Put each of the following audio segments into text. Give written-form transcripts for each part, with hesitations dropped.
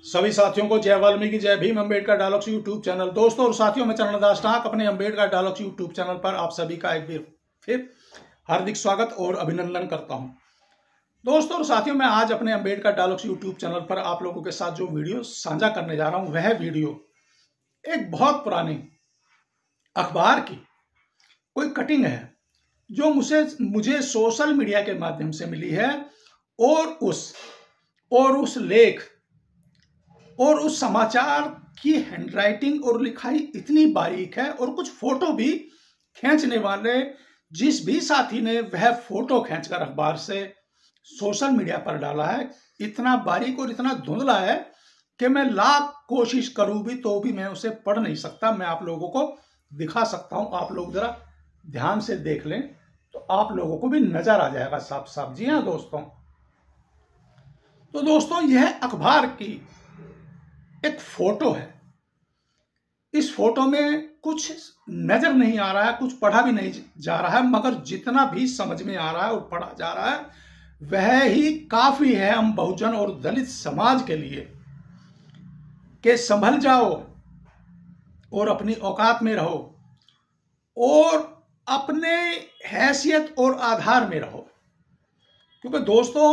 सभी साथियों को जय वाल्मीकि जय Bhim Ambedkar dialogues YouTube channel. दोस्तों और साथियों, मैं चरणदास टाक अपने अम्बेडकर डायलॉग्स यूट्यूब चैनल पर आप सभी का एक बार फिर हार्दिक स्वागत और अभिनंदन करता हूं। दोस्तों और साथियों, मैं आज अपने अम्बेडकर डायलॉग्स यूट्यूब चैनल पर आप लोगों के साथ जो वीडियो साझा करने जा रहा हूं, वह वीडियो एक बहुत पुरानी अखबार की कोई कटिंग है जो मुझे सोशल मीडिया के माध्यम से मिली है। और उस लेख और उस समाचार की हैंडराइटिंग और लिखाई इतनी बारीक है, और कुछ फोटो भी खींचने वाले जिस भी साथी ने वह फोटो खींचकर अखबार से सोशल मीडिया पर डाला है, इतना बारीक और इतना धुंधला है कि मैं लाख कोशिश करूं भी तो भी मैं उसे पढ़ नहीं सकता। मैं आप लोगों को दिखा सकता हूं, आप लोग जरा ध्यान से देख लें तो आप लोगों को भी नजर आ जाएगा साफ साफ। जी हाँ दोस्तों, तो दोस्तों यह अखबार की एक फोटो है। इस फोटो में कुछ नजर नहीं आ रहा है, कुछ पढ़ा भी नहीं जा रहा है, मगर जितना भी समझ में आ रहा है और पढ़ा जा रहा है वह ही काफी है हम बहुजन और दलित समाज के लिए कि संभल जाओ और अपनी औकात में रहो और अपने हैसियत और आधार में रहो। क्योंकि दोस्तों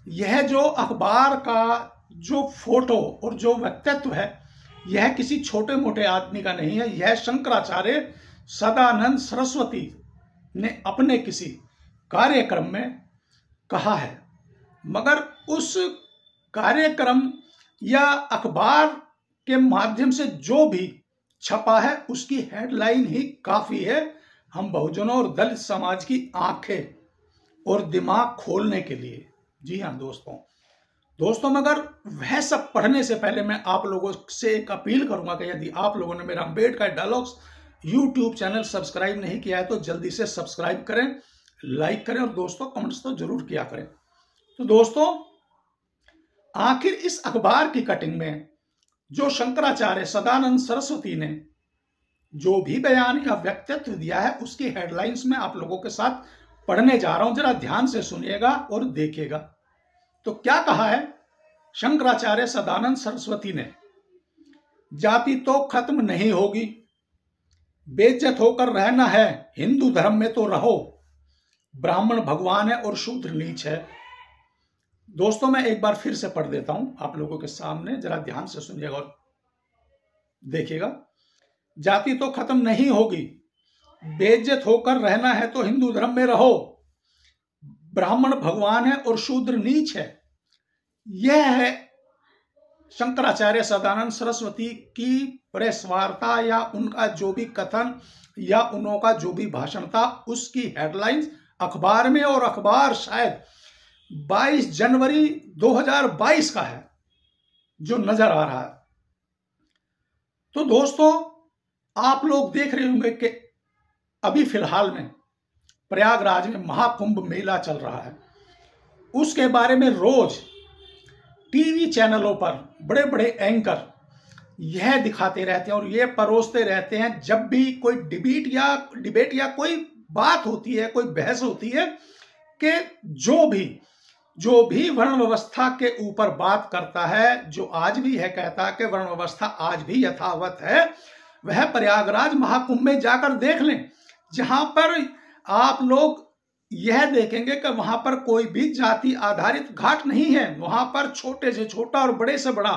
यह जो अखबार का जो फोटो और जो व्यक्तित्व है, यह किसी छोटे मोटे आदमी का नहीं है। यह शंकराचार्य सदानंद सरस्वती ने अपने किसी कार्यक्रम में कहा है, मगर उस कार्यक्रम या अखबार के माध्यम से जो भी छपा है उसकी हेडलाइन ही काफी है हम बहुजनों और दलित समाज की आंखें और दिमाग खोलने के लिए। जी हाँ दोस्तों, मगर वह सब पढ़ने से पहले मैं आप लोगों से एक अपील करूंगा कि यदि आप लोगों ने मेरा Ambedkar dialogues YouTube channel subscribe नहीं किया है तो जल्दी से सब्सक्राइब करें, लाइक करें और दोस्तों कमेंट्स तो जरूर किया करें। तो दोस्तों, आखिर इस अखबार की कटिंग में जो शंकराचार्य सदानंद सरस्वती ने जो भी बयान या व्यक्तित्व दिया है उसकी हेडलाइंस में आप लोगों के साथ पढ़ने जा रहा हूं, जरा ध्यान से सुनिएगा और देखिएगा। तो क्या कहा है शंकराचार्य सदानंद सरस्वती ने? जाति तो खत्म नहीं होगी, बेइज्जत होकर रहना है, हिंदू धर्म में तो रहो, ब्राह्मण भगवान है और शूद्र नीच है। दोस्तों मैं एक बार फिर से पढ़ देता हूं आप लोगों के सामने, जरा ध्यान से सुनिएगा और देखिएगा। जाति तो खत्म नहीं होगी, बेइज्जत होकर रहना है तो हिंदू धर्म में रहो, ब्राह्मण भगवान है और शूद्र नीच है। यह है शंकराचार्य सदानंद सरस्वती की प्रेस वार्ता या उनका जो भी कथन या उनका जो भी भाषण था उसकी हेडलाइंस अखबार में, और अखबार शायद 22 जनवरी 2022 का है जो नजर आ रहा है। तो दोस्तों आप लोग देख रहे होंगे कि अभी फिलहाल में प्रयागराज में महाकुंभ मेला चल रहा है। उसके बारे में रोज टीवी चैनलों पर बड़े बड़े एंकर यह दिखाते रहते हैं और यह परोसते रहते हैं जब भी कोई डिबेट या कोई बात होती है, कोई बहस होती है, कि जो भी वर्ण व्यवस्था के ऊपर बात करता है, जो आज भी है कहता है कि वर्ण व्यवस्था आज भी यथावत है, वह प्रयागराज महाकुंभ में जाकर देख लें, जहां पर आप लोग यह देखेंगे कि वहां पर कोई भी जाति आधारित घाट नहीं है। वहां पर छोटे से छोटा और बड़े से बड़ा,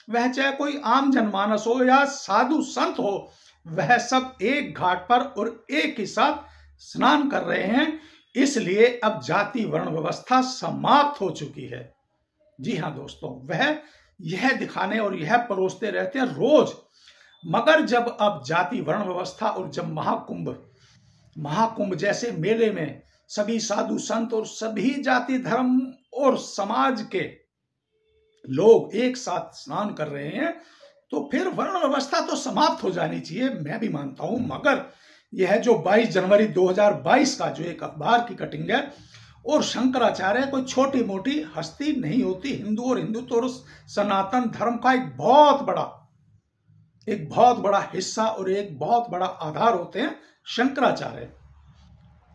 वह चाहे कोई आम जनमानस हो या साधु संत हो, वह सब एक घाट पर और एक ही साथ स्नान कर रहे हैं। इसलिए अब जाति वर्ण व्यवस्था समाप्त हो चुकी है। जी हाँ दोस्तों, वह यह दिखाने और यह परोसते रहते हैं रोज। मगर जब अब जाति वर्ण व्यवस्था और जब महाकुंभ जैसे मेले में सभी साधु संत और सभी जाति धर्म और समाज के लोग एक साथ स्नान कर रहे हैं, तो फिर वर्ण व्यवस्था तो समाप्त हो जानी चाहिए, मैं भी मानता हूं। मगर यह जो 22 जनवरी 2022 का जो एक अखबार की कटिंग है, और शंकराचार्य कोई छोटी मोटी हस्ती नहीं होती। हिंदू और हिंदुत्व और सनातन धर्म का एक बहुत बड़ा हिस्सा और एक बहुत बड़ा आधार होते हैं शंकराचार्य।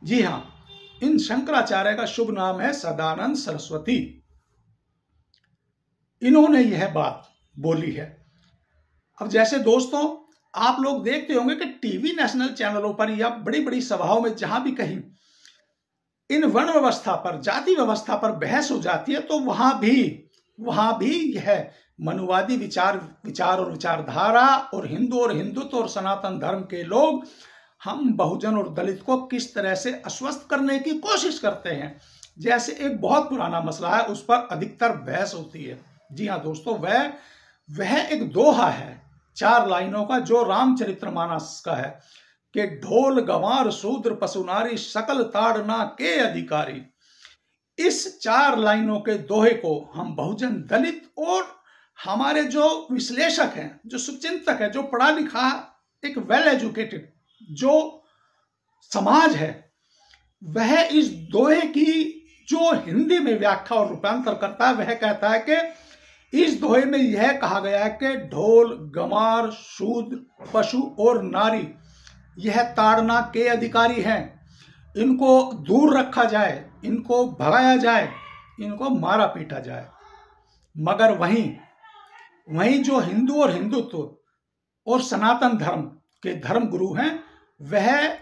जी हाँ, इन शंकराचार्य का शुभ नाम है सदानंद सरस्वती। इन्होंने यह बात बोली है। अब जैसे दोस्तों आप लोग देखते होंगे कि टीवी नेशनल चैनलों पर या बड़ी बड़ी सभाओं में जहां भी कहीं इन वर्ण व्यवस्था पर, जाति व्यवस्था पर बहस हो जाती है, तो वहां भी यह मनुवादी विचार और विचारधारा और हिंदू और हिंदुत्व और सनातन धर्म के लोग हम बहुजन और दलित को किस तरह से अस्वस्थ करने की कोशिश करते हैं। जैसे एक बहुत पुराना मसला है, उस पर अधिकतर बहस होती है। जी हाँ दोस्तों, वह एक दोहा है 4 लाइनों का, जो रामचरितमानस का है कि ढोल गंवार शूद्र पशु नारी सकल ताड़ना के अधिकारी। इस 4 लाइनों के दोहे को हम बहुजन दलित और हमारे जो विश्लेषक हैं, जो सुचिंतक है, जो पढ़ा लिखा, एक वेल एजुकेटेड जो समाज है, वह इस दोहे की जो हिंदी में व्याख्या और रूपांतर करता है, वह कहता है कि इस दोहे में यह कहा गया है कि ढोल गंवार शूद्र पशु और नारी यह ताड़ना के अधिकारी हैं, इनको दूर रखा जाए, इनको भगाया जाए, इनको मारा पीटा जाए। मगर वहीं जो हिंदू और हिंदुत्व और सनातन धर्म के धर्म गुरु हैं, वह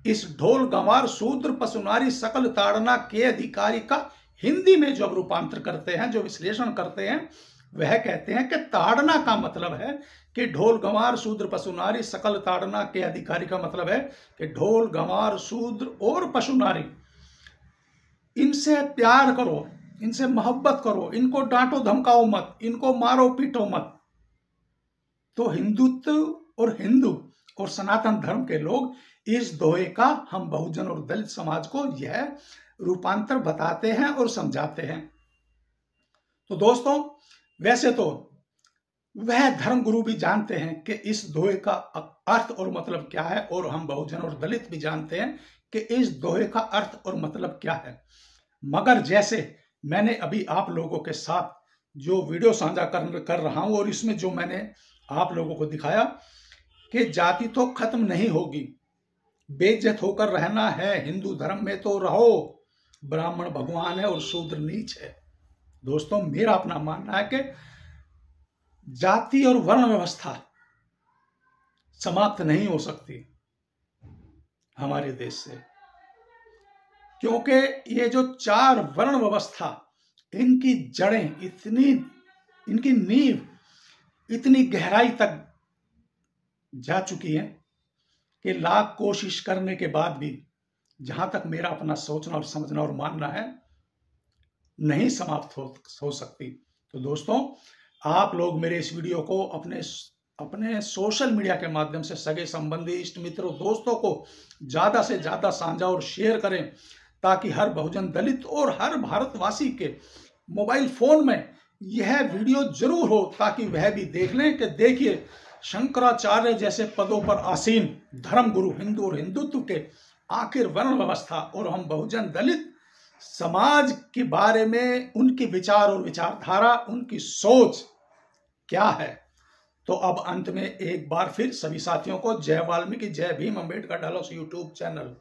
इस ढोल गंवार शूद्र पशु नारी सकल ताड़ना के अधिकारी का हिंदी में जो रूपांतर करते हैं, जो विश्लेषण करते हैं, वह कहते हैं कि ताड़ना का मतलब है कि ढोल गंवार शूद्र पशु नारी सकल ताड़ना के अधिकारी का मतलब है कि ढोल गंवार शूद्र और पशु नारी, इनसे प्यार करो, इनसे मोहब्बत करो, इनको डांटो धमकाओ मत, इनको मारो पीटो मत। तो हिंदुत्व और हिंदू और सनातन धर्म के लोग इस दोहे का हम बहुजन और दलित समाज को यह रूपांतर बताते हैं और समझाते हैं। तो दोस्तों वैसे तो वह धर्मगुरु भी जानते हैं कि इस दोहे का अर्थ और मतलब क्या है, और हम बहुजन और दलित भी जानते हैं कि इस दोहे का अर्थ और मतलब क्या है। मगर जैसे मैंने अभी आप लोगों के साथ जो वीडियो साझा कर रहा हूं, और इसमें जो मैंने आप लोगों को दिखाया कि जाति तो खत्म नहीं होगी, बेइज्जत होकर रहना है, हिंदू धर्म में तो रहो, ब्राह्मण भगवान है और शूद्र नीच है। दोस्तों मेरा अपना मानना है कि जाति और वर्ण व्यवस्था समाप्त नहीं हो सकती हमारे देश से, क्योंकि ये जो 4 वर्ण व्यवस्था, इनकी जड़ें इनकी नींव इतनी गहराई तक जा चुकी है कि लाख कोशिश करने के बाद भी, जहां तक मेरा अपना सोचना और समझना और मानना है, नहीं समाप्त हो सकती। तो दोस्तों आप लोग मेरे इस वीडियो को अपने सोशल मीडिया के माध्यम से सगे संबंधी, इष्ट मित्रों, दोस्तों को ज्यादा से ज्यादा साझा और शेयर करें, ताकि हर बहुजन दलित और हर भारतवासी के मोबाइल फोन में यह वीडियो जरूर हो, ताकि वह भी देख लें कि देखिए शंकराचार्य जैसे पदों पर आसीन धर्मगुरु हिंदू और हिंदुत्व के आखिर वर्ण व्यवस्था और हम बहुजन दलित समाज के बारे में उनके विचार और विचारधारा, उनकी सोच क्या है। तो अब अंत में एक बार फिर सभी साथियों को जय वाल्मीकि, जय Bhim Ambedkar dialogues YouTube channel.